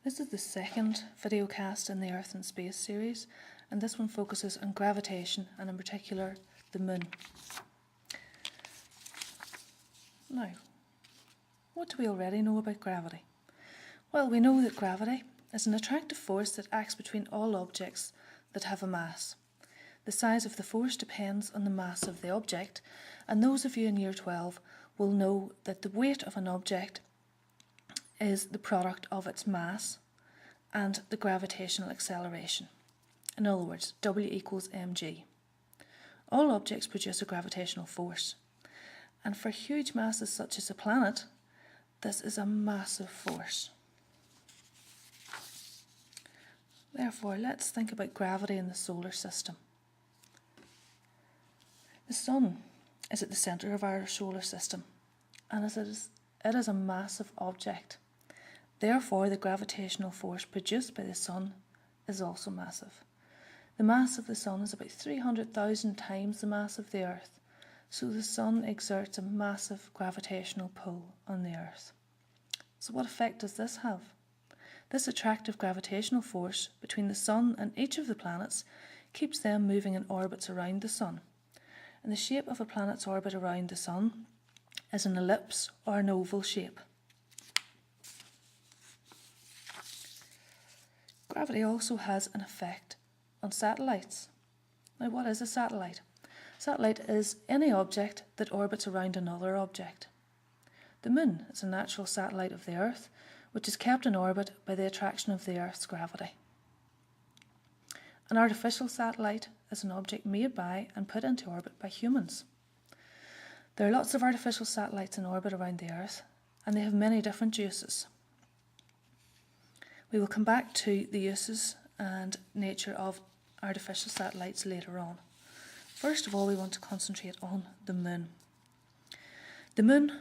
This is the second video cast in the Earth and Space series, and this one focuses on gravitation and in particular the Moon. Now, what do we already know about gravity? Well, we know that gravity is an attractive force that acts between all objects that have a mass. The size of the force depends on the mass of the object, and those of you in Year 12 will know that the weight of an object is the product of its mass and the gravitational acceleration. In other words, W equals mg. All objects produce a gravitational force, and for huge masses such as a planet, this is a massive force. Therefore, let's think about gravity in the solar system. The Sun is at the centre of our solar system, and it is a massive object. Therefore, the gravitational force produced by the Sun is also massive. The mass of the Sun is about 300,000 times the mass of the Earth, so the Sun exerts a massive gravitational pull on the Earth. So what effect does this have? This attractive gravitational force between the Sun and each of the planets keeps them moving in orbits around the Sun. And the shape of a planet's orbit around the Sun is an ellipse or an oval shape. Gravity also has an effect on satellites. Now, what is a satellite? A satellite is any object that orbits around another object. The Moon is a natural satellite of the Earth, which is kept in orbit by the attraction of the Earth's gravity. An artificial satellite is an object made by and put into orbit by humans. There are lots of artificial satellites in orbit around the Earth, and they have many different uses. We will come back to the uses and nature of artificial satellites later on. First of all, we want to concentrate on the Moon. The Moon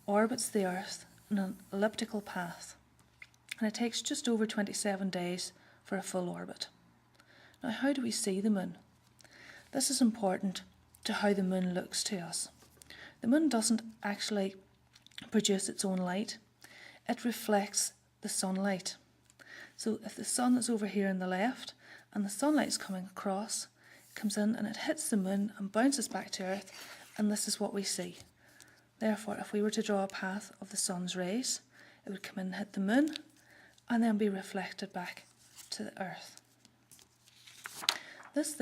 orbits the Earth in an elliptical path, and it takes just over 27 days for a full orbit. Now, how do we see the Moon? This is important to how the Moon looks to us. The Moon doesn't actually produce its own light. It reflects the sunlight. So if the Sun is over here on the left and the sunlight is coming across, it comes in and it hits the Moon and bounces back to Earth, and this is what we see. Therefore, if we were to draw a path of the Sun's rays, it would come in and hit the Moon and then be reflected back to the Earth. This